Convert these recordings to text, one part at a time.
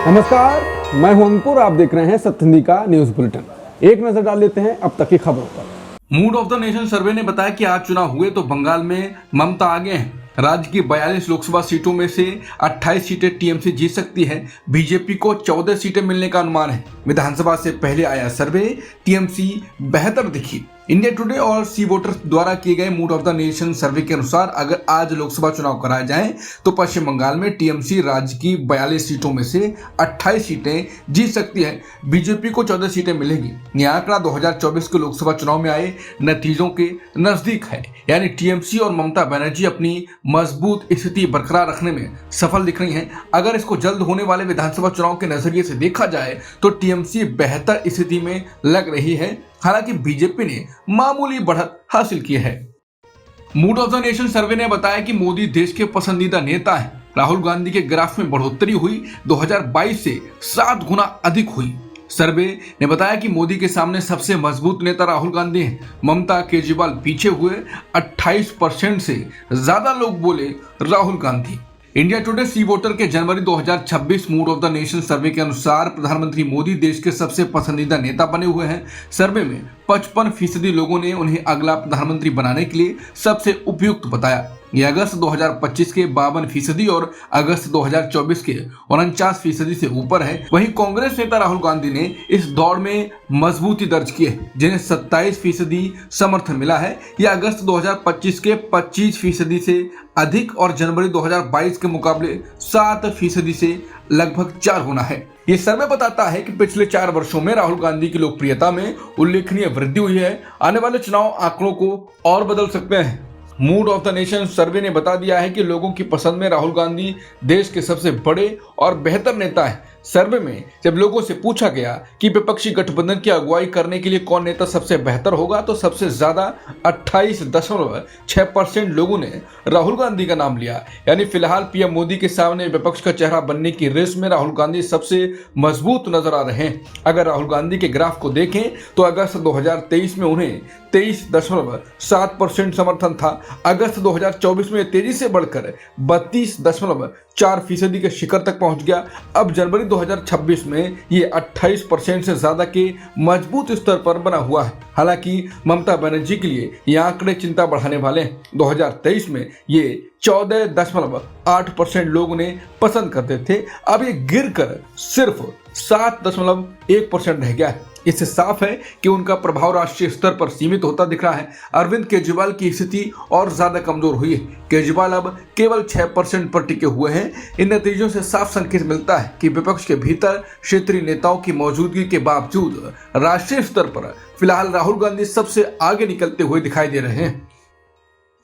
नमस्कार, मैं हूं अंकुर। आप देख रहे हैं सत्य हिंदी का न्यूज बुलेटिन। एक नजर डाल लेते हैं अब तक की खबरों पर। मूड ऑफ द नेशन सर्वे ने बताया कि आज चुनाव हुए तो बंगाल में ममता आगे हैं। राज्य की 42 लोकसभा सीटों में से 28 सीटें टीएमसी जीत सकती है। बीजेपी को 14 सीटें मिलने का अनुमान है। विधानसभा से पहले आया सर्वे टीएमसी बेहतर दिखी। इंडिया टुडे और सी वोटर्स द्वारा किए गए मूड ऑफ द नेशन सर्वे के अनुसार अगर आज लोकसभा चुनाव कराए जाएं तो पश्चिम बंगाल में टीएमसी राज्य की 42 सीटों में से 28 सीटें जीत सकती है। बीजेपी को 14 सीटें मिलेंगी। यह आंकड़ा 2024 के लोकसभा चुनाव में आए नतीजों के नजदीक है, यानी टीएमसी और ममता बनर्जी अपनी मजबूत स्थिति बरकरार रखने में सफल दिख रही हैं। अगर इसको जल्द होने वाले विधानसभा चुनाव के नजरिए से देखा जाए तो टीएमसी बेहतर स्थिति में लग रही है। हालांकि बीजेपी ने मामूली बढ़त हासिल की है। मूड ऑफ द नेशन सर्वे ने बताया कि मोदी देश के पसंदीदा नेता हैं। राहुल गांधी के ग्राफ में बढ़ोतरी हुई, 2022 से 7 गुना अधिक हुई। सर्वे ने बताया कि मोदी के सामने सबसे मजबूत नेता राहुल गांधी हैं। ममता केजरीवाल पीछे हुए। 28% से ज्यादा लोग बोले राहुल गांधी। इंडिया टुडे सी वोटर के जनवरी 2026 मूड ऑफ द नेशन सर्वे के अनुसार प्रधानमंत्री मोदी देश के सबसे पसंदीदा नेता बने हुए हैं। सर्वे में 55% लोगों ने उन्हें अगला प्रधानमंत्री बनाने के लिए सबसे उपयुक्त बताया। यह अगस्त 2025 के 52% और अगस्त 2024 के 49% से ऊपर है। वहीं कांग्रेस नेता राहुल गांधी ने इस दौड़ में मजबूती दर्ज की है, जिन्हें 27% समर्थन मिला है। यह अगस्त 2025 के 25% से अधिक और जनवरी 2022 के मुकाबले 7% से लगभग 4 गुना है। ये सर्वे बताता है कि पिछले 4 वर्षों में राहुल गांधी की लोकप्रियता में उल्लेखनीय वृद्धि हुई है। आने वाले चुनाव आंकड़ों को और बदल सकते हैं। मूड ऑफ द नेशन सर्वे ने बता दिया है कि लोगों की पसंद में राहुल गांधी देश के सबसे बड़े और बेहतर नेता हैं। सर्वे में जब लोगों से पूछा गया कि विपक्षी गठबंधन की अगुवाई करने के लिए कौन नेता सबसे बेहतर होगा तो सबसे ज्यादा 28.6% लोगों ने राहुल गांधी का नाम लिया। यानी फिलहाल पीएम मोदी के सामने विपक्ष का चेहरा बनने की रेस में राहुल गांधी सबसे मजबूत नजर आ रहे हैं। अगर राहुल गांधी के ग्राफ को देखें तो अगस्त 2023 में उन्हें 23.7% समर्थन था। अगस्त 2024 में तेजी से बढ़कर 32.4% के शिखर तक पहुंच गया। अब जनवरी 2026 में ये 28% से ज्यादा के मजबूत स्तर पर बना हुआ है। हालांकि ममता बनर्जी के लिए ये आंकड़े चिंता बढ़ाने वाले हैं। 2023 में ये 14.8% लोग उन्हें पसंद करते थे, अब ये गिरकर सिर्फ 7.1% रह गया है। इससे साफ है कि उनका प्रभाव राष्ट्रीय स्तर पर सीमित होता दिख रहा है। अरविंद केजरीवाल की स्थिति और ज्यादा कमजोर हुई है। केजरीवाल अब केवल 6% पर टिके हुए हैं। इन नतीजों से साफ संकेत मिलता है कि विपक्ष के भीतर क्षेत्रीय नेताओं की मौजूदगी के बावजूद राष्ट्रीय स्तर पर फिलहाल राहुल गांधी सबसे आगे निकलते हुए दिखाई दे रहे हैं।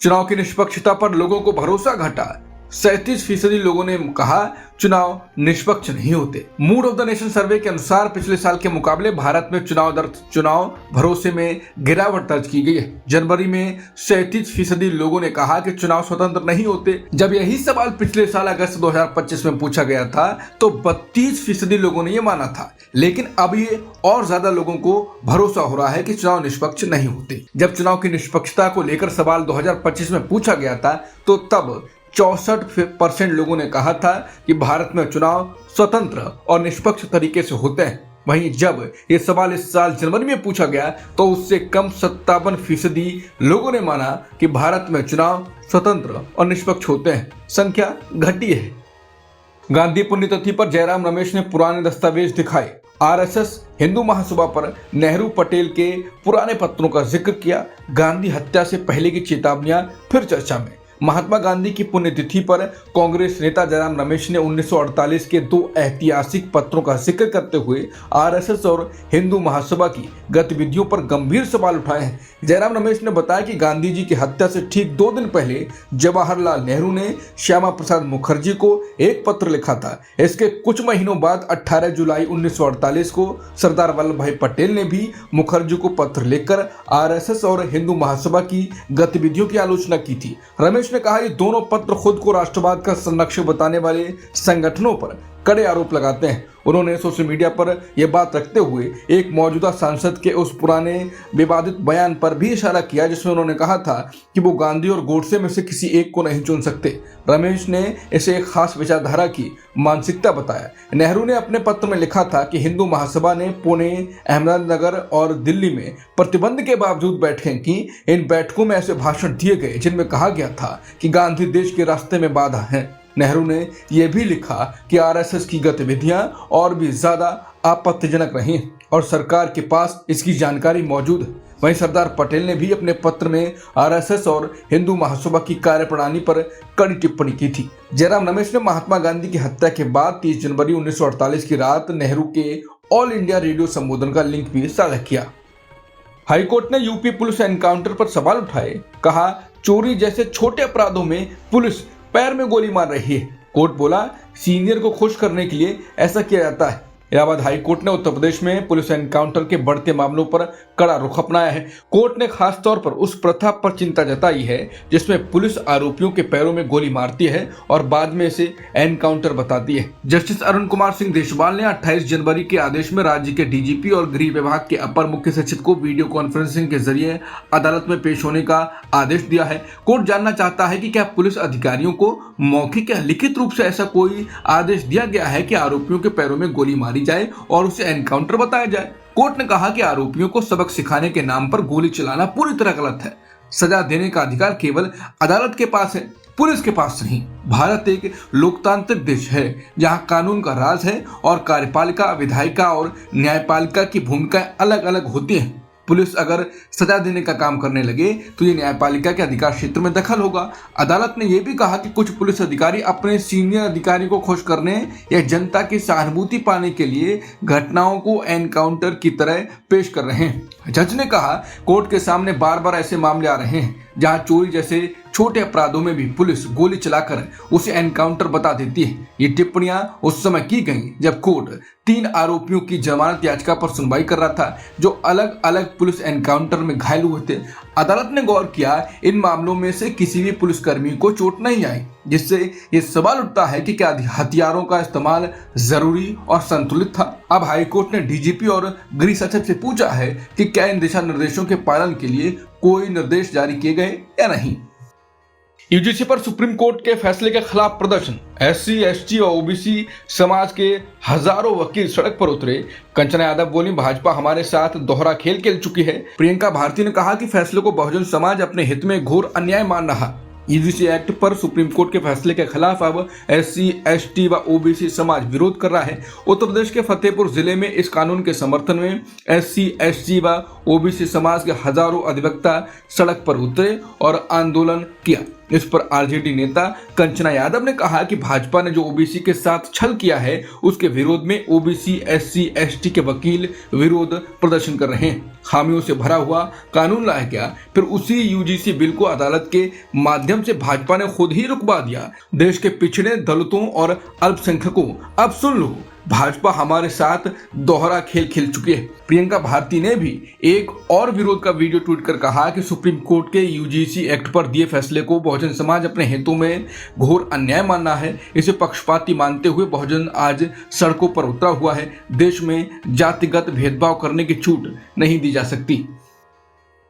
चुनाव की निष्पक्षता पर लोगों को भरोसा घटा। 37% लोगों ने कहा चुनाव निष्पक्ष नहीं होते। मूड ऑफ द नेशन सर्वे के अनुसार पिछले साल के मुकाबले भारत में चुनाव भरोसे में गिरावट दर्ज की गई है। जनवरी में 37% लोगों ने कहा कि चुनाव स्वतंत्र नहीं होते। जब यही सवाल पिछले साल अगस्त 2025 में पूछा गया था तो 32% लोगों ने यह माना था। लेकिन अब ये और ज्यादा लोगों को भरोसा हो रहा है कि चुनाव निष्पक्ष नहीं होते। जब चुनाव की निष्पक्षता को लेकर सवाल 2025 में पूछा गया था तो तब 64% लोगों ने कहा था कि भारत में चुनाव स्वतंत्र और निष्पक्ष तरीके से होते हैं। वहीं जब ये सवाल इस साल जनवरी में पूछा गया तो उससे कम 57% लोगों ने माना कि भारत में चुनाव स्वतंत्र और निष्पक्ष होते हैं। संख्या घटी है। गांधी पुण्यतिथि पर जयराम रमेश ने पुराने दस्तावेज दिखाए। आरएसएस हिंदू महासभा पर नेहरू पटेल के पुराने पत्रों का जिक्र किया। गांधी हत्या से पहले की चेतावनियां फिर चर्चा में। महात्मा गांधी की पुण्यतिथि पर कांग्रेस नेता जयराम रमेश ने 1948 के 2 ऐतिहासिक पत्रों का जिक्र करते हुए आरएसएस और हिंदू महासभा की गतिविधियों पर गंभीर सवाल उठाए हैं। जयराम रमेश ने बताया कि गांधी जी की हत्या से ठीक 2 दिन पहले जवाहरलाल नेहरू ने श्यामा प्रसाद मुखर्जी को एक पत्र लिखा था। इसके कुछ महीनों बाद 18 जुलाई 1948 को सरदार वल्लभ भाई पटेल ने भी मुखर्जी को पत्र लिखकर आरएसएस और हिंदू महासभा की गतिविधियों की आलोचना की थी। रमेश ने कहा ये दोनों पत्र खुद को राष्ट्रवाद का संरक्षक बताने वाले संगठनों पर कड़े आरोप लगाते हैं। उन्होंने सोशल मीडिया पर यह बात रखते हुए एक मौजूदा सांसद के उस पुराने विवादित बयान पर भी इशारा किया जिसमें उन्होंने कहा था कि वो गांधी और गोडसे में से किसी एक को नहीं चुन सकते। रमेश ने इसे एक खास विचारधारा की मानसिकता बताया। नेहरू ने अपने पत्र में लिखा था कि हिंदू महासभा ने पुणे, अहमदनगर और दिल्ली में प्रतिबंध के बावजूद बैठकें की। इन बैठकों में ऐसे भाषण दिए गए जिनमें कहा गया था कि गांधी देश के रास्ते में बाधा है। नेहरू ने यह भी लिखा कि आरएसएस की गतिविधियां और भी ज्यादा आपत्तिजनक रही और सरकार के पास इसकी जानकारी मौजूद है। वहीं सरदार पटेल ने भी अपने पत्र में आरएसएस और हिंदू महासभा की कार्यप्रणाली पर कड़ी टिप्पणी की थी। जयराम रमेश ने महात्मा गांधी की हत्या के बाद 30 जनवरी 1948 की रात नेहरू के ऑल इंडिया रेडियो संबोधन का लिंक भी साझा किया। हाईकोर्ट ने यूपी पुलिस एनकाउंटर पर सवाल उठाए। कहा, चोरी जैसे छोटे अपराधों में पुलिस पैर में गोली मार रही है। कोर्ट बोला, सीनियर को खुश करने के लिए ऐसा किया जाता है। इलाहाबाद हाई कोर्ट ने उत्तर प्रदेश में पुलिस एनकाउंटर के बढ़ते मामलों पर कड़ा रुख अपनाया है। कोर्ट ने खास तौर पर उस प्रथा पर चिंता जताई है जिसमें पुलिस आरोपियों के पैरों में गोली मारती है और बाद में इसे एनकाउंटर बताती है। जस्टिस अरुण कुमार सिंह देशवाल ने 28 जनवरी के आदेश में राज्य के डीजीपी और गृह विभाग के अपर मुख्य सचिव को वीडियो कॉन्फ्रेंसिंग के जरिए अदालत में पेश होने का आदेश दिया है। कोर्ट जानना चाहता है कि क्या पुलिस अधिकारियों को मौखिक या लिखित रूप से ऐसा कोई आदेश दिया गया है कि आरोपियों के पैरों में गोली मारी जाए और उसे एनकाउंटर बताया जाए। कोर्ट ने कहा कि आरोपियों को सबक सिखाने के नाम पर गोली चलाना पूरी तरह गलत है। सजा देने का अधिकार केवल अदालत के पास है, पुलिस के पास नहीं। भारत एक लोकतांत्रिक देश है जहां कानून का राज है और कार्यपालिका, विधायिका और न्यायपालिका की भूमिकाएं अलग अलग होती हैं। पुलिस अगर सजा देने का काम करने लगे तो ये न्यायपालिका के अधिकार क्षेत्र में दखल होगा। अदालत ने यह भी कहा कि कुछ पुलिस अधिकारी अपने सीनियर अधिकारी को खुश करने या जनता की सहानुभूति पाने के लिए घटनाओं को एनकाउंटर की तरह पेश कर रहे हैं। जज ने कहा, कोर्ट के सामने बार बार ऐसे मामले आ रहे हैं जहां चोरी जैसे छोटे अपराधों में भी पुलिस गोली चलाकर उसे एनकाउंटर बता देती है। ये टिप्पणियां उस समय की गई जब कोर्ट 3 आरोपियों की जमानत याचिका पर सुनवाई कर रहा था जो अलग अलग पुलिस एनकाउंटर में घायल हुए थे। अदालत ने गौर किया, इन मामलों में से किसी भी पुलिसकर्मी को चोट नहीं आई, जिससे ये सवाल उठता है कि क्या हथियारों का इस्तेमाल जरूरी और संतुलित था। अब हाईकोर्ट ने डीजीपी और गृह सचिव से पूछा है कि क्या इन दिशा निर्देशों के पालन के लिए कोई निर्देश जारी किए गए या नहीं। यूजीसी पर सुप्रीम कोर्ट के फैसले के खिलाफ प्रदर्शन। एससी, एसटी और ओबीसी समाज के हजारों वकील सड़क पर उतरे। कंचना यादव बोली, भाजपा हमारे साथ दोहरा खेल खेल चुकी है। प्रियंका भारती ने कहा कि फैसले को बहुजन समाज अपने हित में घोर अन्याय मान रहा। यूजीसी एक्ट पर सुप्रीम कोर्ट के फैसले के खिलाफ अब एससी, एसटी व ओबीसी समाज विरोध कर रहा है। उत्तर प्रदेश के फतेहपुर जिले में इस कानून के समर्थन में एससी, एसटी व ओबीसी समाज के हजारों अधिवक्ता सड़क पर उतरे और आंदोलन किया। इस पर आरजेडी नेता कंचना यादव ने कहा कि भाजपा ने जो ओबीसी के साथ छल किया है उसके विरोध में ओबीसी, एससी, एसटी के वकील विरोध प्रदर्शन कर रहे हैं। खामियों से भरा हुआ कानून लाया गया, फिर उसी यूजीसी बिल को अदालत के माध्यम से भाजपा ने खुद ही रुकवा दिया। देश के पिछड़े दलितों और अल्पसंख्यकों, अब सुन लो, भाजपा हमारे साथ दोहरा खेल खेल चुकी है। प्रियंका भारती ने भी एक और विरोध का वीडियो ट्वीट कर कहा कि सुप्रीम कोर्ट के यूजीसी एक्ट पर दिए फैसले को बहुजन समाज अपने हितों में घोर अन्याय मानना है। इसे पक्षपाती मानते हुए बहुजन आज सड़कों पर उतरा हुआ है। देश में जातिगत भेदभाव करने की छूट नहीं दी जा सकती।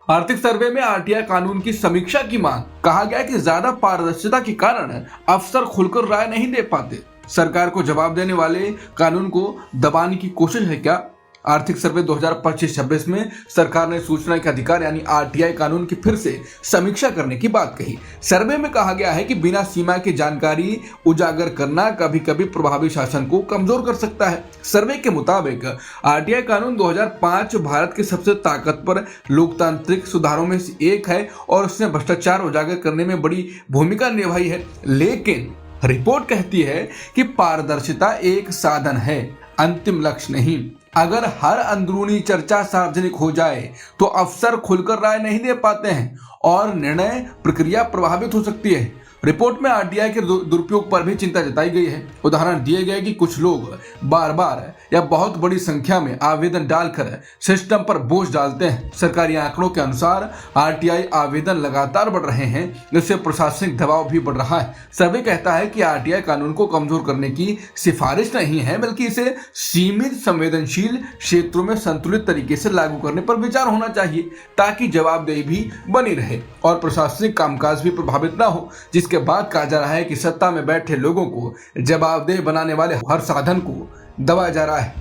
आर्थिक सर्वे में आरटीआई कानून की समीक्षा की मांग। कहा गया कि ज्यादा पारदर्शिता के कारण अफसर खुलकर राय नहीं दे पाते। सरकार को जवाब देने वाले कानून को दबाने की कोशिश है क्या? आर्थिक सर्वे 2025-26 में सरकार ने सूचना के अधिकार यानी आरटीआई कानून की फिर से समीक्षा करने की बात कही। सर्वे में कहा गया है कि बिना सीमा की जानकारी उजागर करना कभी कभी प्रभावी शासन को कमजोर कर सकता है। सर्वे के मुताबिक आरटीआई कानून 2005 भारत के सबसे ताकतवर लोकतांत्रिक सुधारों में से एक है और उसने भ्रष्टाचार उजागर करने में बड़ी भूमिका निभाई है। लेकिन रिपोर्ट कहती है कि पारदर्शिता एक साधन है, अंतिम लक्ष्य नहीं। अगर हर अंदरूनी चर्चा सार्वजनिक हो जाए तो अफसर खुलकर राय नहीं दे पाते हैं और निर्णय प्रक्रिया प्रभावित हो सकती है। रिपोर्ट में आरटीआई के दुरुपयोग पर भी चिंता जताई गई है। उदाहरण दिए गए कि कुछ लोग बार बार या बहुत बड़ी संख्या में आवेदन डालकर सिस्टम पर बोझ डालते हैं। सरकारी आंकड़ों के अनुसार आरटीआई आवेदन लगातार बढ़ रहे हैं, जिससे प्रशासनिक दबाव भी बढ़ रहा है। सर्वे कहता है कि आरटीआई कानून को कमजोर करने की सिफारिश नहीं है, बल्कि इसे सीमित संवेदनशील क्षेत्रों में संतुलित तरीके से लागू करने पर विचार होना चाहिए, ताकि जवाबदेही भी बनी रहे और प्रशासनिक कामकाज भी प्रभावित न हो। जिसके बाद कहा जा रहा है कि सत्ता में बैठे लोगों को जवाबदेह बनाने वाले हर साधन को दबाया जा रहा है।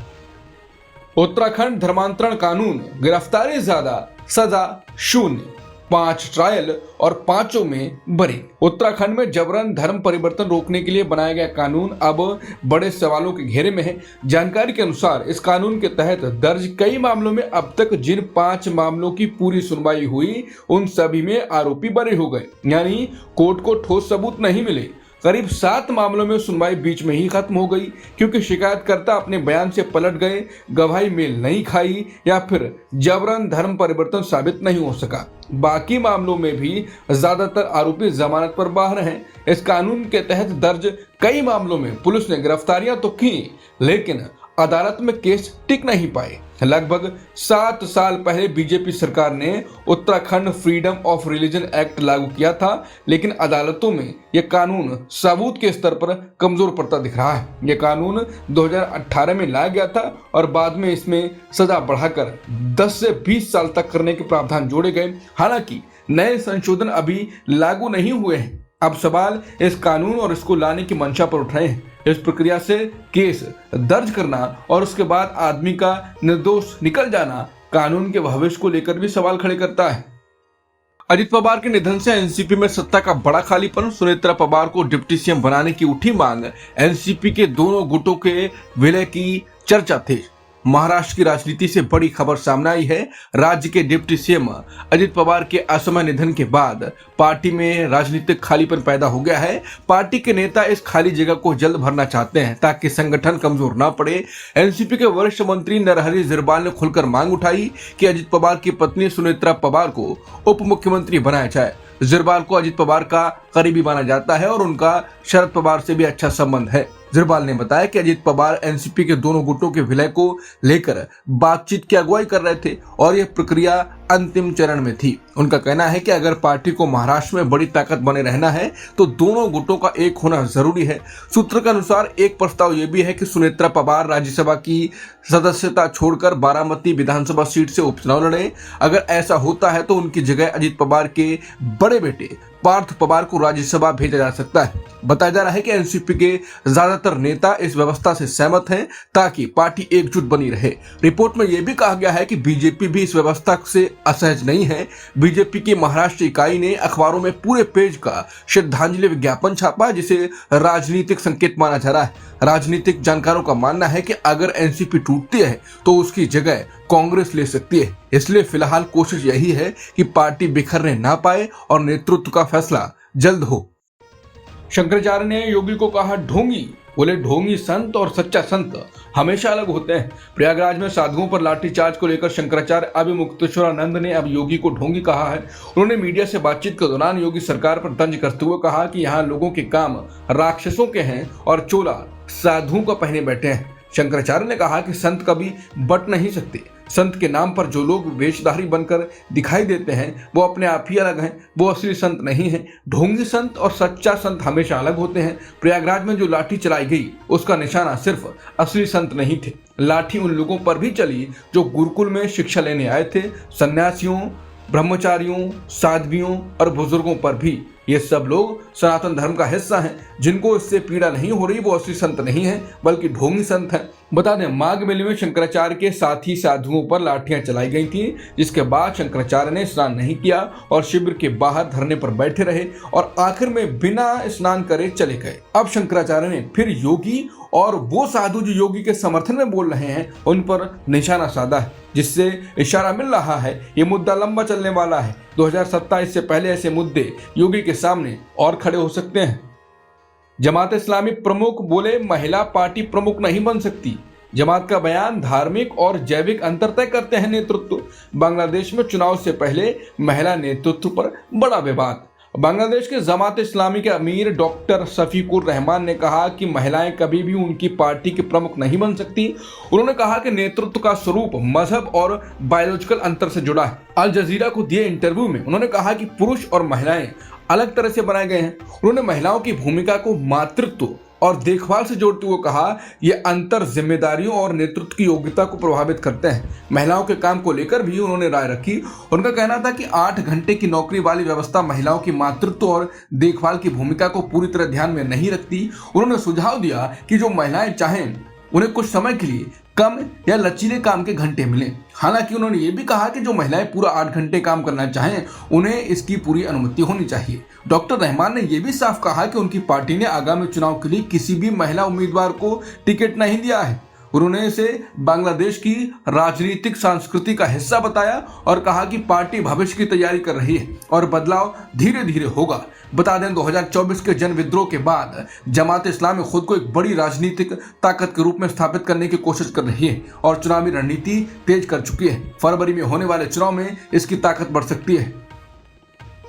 उत्तराखंड धर्मांतरण कानून, गिरफ्तारी ज्यादा, सजा शून्य, 5 ट्रायल और 5 में बरी। उत्तराखंड में जबरन धर्म परिवर्तन रोकने के लिए बनाया गया कानून अब बड़े सवालों के घेरे में है। जानकारी के अनुसार इस कानून के तहत दर्ज कई मामलों में अब तक जिन 5 मामलों की पूरी सुनवाई हुई, उन सभी में आरोपी बरी हो गए, यानी कोर्ट को ठोस सबूत नहीं मिले। करीब 7 मामलों में सुनवाई बीच में ही खत्म हो गई, क्योंकि शिकायतकर्ता अपने बयान से पलट गए, गवाही मेल नहीं खाई या फिर जबरन धर्म परिवर्तन साबित नहीं हो सका। बाकी मामलों में भी ज्यादातर आरोपी जमानत पर बाहर हैं। इस कानून के तहत दर्ज कई मामलों में पुलिस ने गिरफ्तारियां तो की, लेकिन अदालत में केस टिक नहीं पाए। लगभग 7 साल पहले बीजेपी सरकार ने Uttarakhand freedom of religion act लागू किया था, लेकिन अदालतों में यह कानून सबूत के स्तर पर कमजोर पड़ता दिख रहा है। यह कानून 2018 में लाया गया था और बाद में इसमें सजा बढ़ाकर 10 से 20 साल तक करने के प्रावधान जोड़े गए। हालांकि नए संशोधन अभी लागू नहीं हुए हैं। अब सवाल इस कानून और इसको लाने की मंशा पर उठ रहे हैं। इस प्रक्रिया से केस दर्ज करना और उसके बाद आदमी का निर्दोष निकल जाना कानून के भविष्य को लेकर भी सवाल खड़े करता है। अजित पवार के निधन से एनसीपी में सत्ता का बड़ा खालीपन, सुनेत्रा पवार को डिप्टी सीएम बनाने की उठी मांग, एनसीपी के दोनों गुटों के विलय की चर्चा थी। महाराष्ट्र की राजनीति से बड़ी खबर सामने आई है। राज्य के डिप्टी सीएम अजित पवार के असमय निधन के बाद पार्टी में राजनीतिक खालीपन पैदा हो गया है। पार्टी के नेता इस खाली जगह को जल्द भरना चाहते हैं ताकि संगठन कमजोर ना पड़े। एनसीपी के वरिष्ठ मंत्री नरहरि झिरवाल ने खुलकर मांग उठाई कि अजित पवार की पत्नी सुनेत्रा पवार को उप मुख्यमंत्री बनाया जाए। झिरवाल को अजित पवार का करीबी माना जाता है और उनका शरद पवार से भी अच्छा संबंध है। झिरवाल ने बताया कि अजित पवार एनसीपी के दोनों गुटों के विलय को लेकर बातचीत की अगुवाई कर रहे थे और यह प्रक्रिया अंतिम चरण में थी। उनका कहना है कि अगर पार्टी को महाराष्ट्र में बड़ी ताकत बने रहना है तो दोनों गुटों का एक होना जरूरी है। सूत्र के अनुसार एक प्रस्ताव यह भी है कि सुनेत्रा पवार राज्यसभा की सदस्यता छोड़कर बारामती विधानसभा सीट से उपचुनाव लड़े। अगर ऐसा होता है तो उनकी जगह अजित पवार के बड़े बेटे पार्थ पवार को राज्यसभा भेजा जा सकता है। बताया जा रहा है कि एनसीपी के ज्यादातर नेता इस व्यवस्था से सहमत हैं ताकि पार्टी एकजुट बनी रहे। रिपोर्ट में यह भी कहा गया है कि बीजेपी भी इस व्यवस्था से असहज नहीं है। बीजेपी की महाराष्ट्र इकाई ने अखबारों में पूरे पेज का श्रद्धांजलि विज्ञापन छापा, जिसे राजनीतिक संकेत माना जा रहा है। राजनीतिक जानकारों का मानना है कि अगर एनसीपी टूटती है तो उसकी जगह कांग्रेस ले सकती है। इसलिए फिलहाल कोशिश यही है कि पार्टी बिखरने ना पाए और नेतृत्व का फैसला जल्द हो। शंकराचार्य ने योगी को कहा ढोंगी। बोले ढोंगी संत और सच्चा संत हमेशा अलग होते हैं। प्रयागराज में साधुओं पर लाठीचार्ज को लेकर शंकराचार्य अभिमुक्तेश्वरानंद ने अब योगी को ढोंगी कहा है। उन्होंने मीडिया से बातचीत के दौरान योगी सरकार पर तंज करते हुए कहा कि यहाँ लोगों के काम राक्षसों के हैं और चोला साधुओं का पहने बैठे हैं। शंकराचार्य ने कहा कि संत कभी बट नहीं सकते। संत के नाम पर जो लोग वेशधारी बनकर दिखाई देते हैं वो अपने आप ही अलग हैं, वो असली संत नहीं हैं। ढोंगी संत और सच्चा संत हमेशा अलग होते हैं। प्रयागराज में जो लाठी चलाई गई उसका निशाना सिर्फ असली संत नहीं थे। लाठी उन लोगों पर भी चली जो गुरुकुल में शिक्षा लेने आए थे, सन्यासियों, ब्रह्मचारियों, साध्वियों और बुजुर्गों पर भी। ये सब लोग सनातन धर्म का हिस्सा हैं। जिनको इससे पीड़ा नहीं हो रही वो असली संत नहीं है बल्कि ढोंगी संत हैं। बता दें, माघ मेले में शंकराचार्य के साथी साधुओं पर लाठियां चलाई गई थी, जिसके बाद शंकराचार्य ने स्नान नहीं किया और शिविर के बाहर धरने पर बैठे रहे और आखिर में बिना स्नान करे चले गए। अब शंकराचार्य ने फिर योगी और वो साधु जो योगी के समर्थन में बोल रहे हैं उन पर निशाना साधा है, जिससे इशारा मिल रहा है ये मुद्दा लंबा चलने वाला है। 2027 से पहले ऐसे मुद्दे योगी के सामने और खड़े हो सकते हैं। जमात इस्लामी प्रमुख बोले महिला पार्टी प्रमुख नहीं बन सकती। जमात का बयान धार्मिक और जैविक अंतर तय करते हैं नेतृत्व। बांग्लादेश में चुनाव से पहले महिला नेतृत्व पर बड़ा विवाद। बांग्लादेश के जमात इस्लामी के अमीर डॉक्टर शफीकुर रहमान ने कहा कि महिलाएं कभी भी उनकी पार्टी के प्रमुख नहीं बन सकती। उन्होंने कहा कि नेतृत्व का स्वरूप मजहब और बायोलॉजिकल अंतर से जुड़ा है। अल जजीरा को दिए इंटरव्यू में उन्होंने कहा कि पुरुष और महिलाएं अलग तरह से बनाए गए हैं। उन्होंने महिलाओं की भूमिका को मातृत्व और देखभाल से जोड़ते हुए कहा, ये अंतर जिम्मेदारियों और नेतृत्व की योग्यता को प्रभावित करते हैं। महिलाओं के काम को लेकर भी उन्होंने राय रखी। उनका कहना था कि 8 घंटे की नौकरी वाली व्यवस्था महिलाओं की मातृत्व और देखभाल की भूमिका को पूरी तरह ध्यान में नहीं रखती। उन्होंने सुझाव दिया कि जो महिलाएं चाहें उन्हें कुछ समय के लिए कम या लचीले काम के घंटे मिलें। हालांकि उन्होंने ये भी कहा कि जो महिलाएं पूरा 8 घंटे काम करना चाहें उन्हें इसकी पूरी अनुमति होनी चाहिए। डॉक्टर रहमान ने यह भी साफ कहा कि उनकी पार्टी ने आगामी चुनाव के लिए किसी भी महिला उम्मीदवार को टिकट नहीं दिया है। उन्होंने इसे बांग्लादेश की राजनीतिक संस्कृति का हिस्सा बताया और कहा कि पार्टी भविष्य की तैयारी कर रही है और बदलाव धीरे धीरे होगा। बता दें 2024 के जन विद्रोह के बाद जमात इस्लामी खुद को एक बड़ी राजनीतिक ताकत के रूप में स्थापित करने की कोशिश कर रही है और चुनावी रणनीति तेज कर चुकी है। फरवरी में होने वाले चुनाव में इसकी ताकत बढ़ सकती है।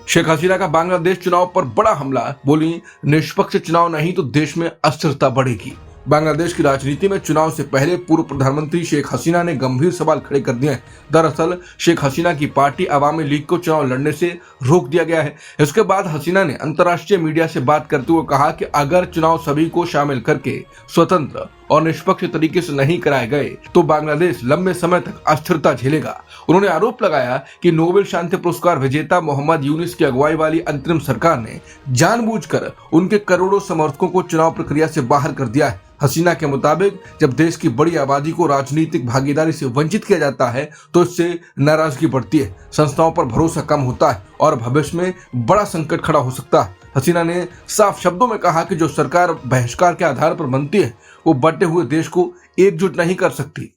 शेख हसीना का बांग्लादेश चुनाव पर बड़ा हमला, बोली निष्पक्ष चुनाव नहीं तो देश में अस्थिरता बढ़ेगी। बांग्लादेश की राजनीति में चुनाव से पहले पूर्व प्रधानमंत्री शेख हसीना ने गंभीर सवाल खड़े कर दिए हैं। दरअसल शेख हसीना की पार्टी अवामी लीग को चुनाव लड़ने से रोक दिया गया है। इसके बाद हसीना ने अंतर्राष्ट्रीय मीडिया से बात करते हुए कहा कि अगर चुनाव सभी को शामिल करके स्वतंत्र और निष्पक्ष तरीके से नहीं कराए गए तो बांग्लादेश लंबे समय तक अस्थिरता झेलेगा। उन्होंने आरोप लगाया कि नोबेल शांति पुरस्कार विजेता मोहम्मद यूनिस की अगुवाई वाली अंतरिम सरकार ने जानबूझकर उनके करोड़ों समर्थकों को चुनाव प्रक्रिया से बाहर कर दिया है। हसीना के मुताबिक जब देश की बड़ी आबादी को राजनीतिक भागीदारी से वंचित किया जाता है तो इससे नाराजगी बढ़ती है, संस्थाओं पर भरोसा कम होता है और भविष्य में बड़ा संकट खड़ा हो सकता है। हसीना ने साफ शब्दों में कहा कि जो सरकार बहिष्कार के आधार पर बनती है वो बटे हुए देश को एकजुट नहीं कर सकती।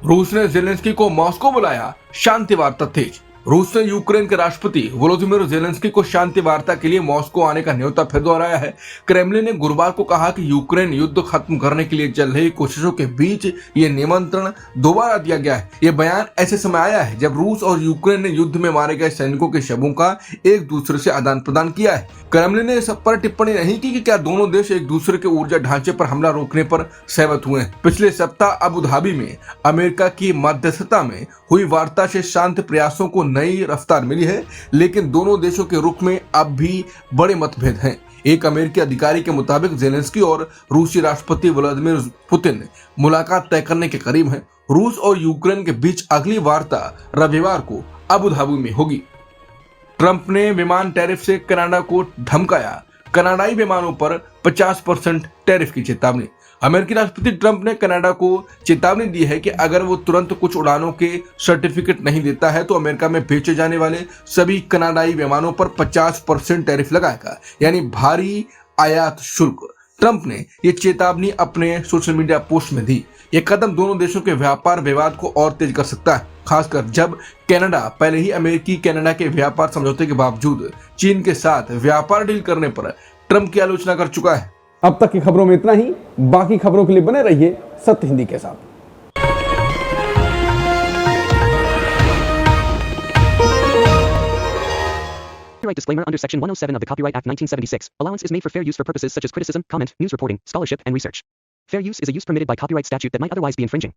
रूस ने जेलेंस्की को मॉस्को बुलाया, शांति वार्ता तेज। रूस ने यूक्रेन के राष्ट्रपति वोलोदिमीर जेलेंस्की को शांति वार्ता के लिए मॉस्को आने का न्योता फिर दोहराया है। क्रेमलिन ने गुरुवार को कहा कि यूक्रेन युद्ध खत्म करने के लिए चल रही कोशिशों के बीच ये निमंत्रण दोबारा दिया गया है। ये बयान ऐसे समय आया है जब रूस और यूक्रेन ने युद्ध में मारे गए सैनिकों के शवों का एक दूसरे से आदान प्रदान किया है। क्रेमलिन ने इस पर टिप्पणी नहीं की कि क्या दोनों देश एक दूसरे के ऊर्जा ढांचे पर हमला रोकने पर सहमत हुए हैं। पिछले सप्ताह अबू धाबी में अमेरिका की मध्यस्थता में हुई वार्ता से शांति प्रयासों को नई रफ्तार मिली है, लेकिन दोनों देशों के रुख में अब भी बड़े मतभेद हैं। एक अमेरिकी अधिकारी के मुताबिक जेलेंस्की और रूसी राष्ट्रपति व्लादिमीर पुतिन मुलाकात तय करने के करीब हैं। रूस और यूक्रेन के बीच अगली वार्ता रविवार को अबू धाबी में होगी। ट्रंप ने विमान टैरिफ से कनाडा को धमकाया, कनाडाई विमानों पर 50% टैरिफ की चेतावनी। अमेरिकी राष्ट्रपति ट्रंप ने कनाडा को चेतावनी दी है कि अगर वो तुरंत कुछ उड़ानों के सर्टिफिकेट नहीं देता है तो अमेरिका में बेचे जाने वाले सभी कनाडाई विमानों पर 50% टैरिफ लगाएगा, यानी भारी आयात शुल्क। ट्रंप ने ये चेतावनी अपने सोशल मीडिया पोस्ट में दी। ये कदम दोनों देशों के व्यापार विवाद को और तेज कर सकता है, खासकर जब कनाडा पहले ही अमेरिकी कनाडा के व्यापार समझौते के बावजूद चीन के साथ व्यापार डील करने पर ट्रंप की आलोचना कर चुका है। अब तक की खबरों में इतना ही। बाकी खबरों के लिए बने रहिए सत्य हिंदी के साथ। Copyright disclaimer under Section 107 of the Copyright Act 1976. Allowance is made for fair use for purposes such as criticism, comment, news reporting, scholarship, and research. Fair use is a use permitted by copyright statute that might otherwise be infringing.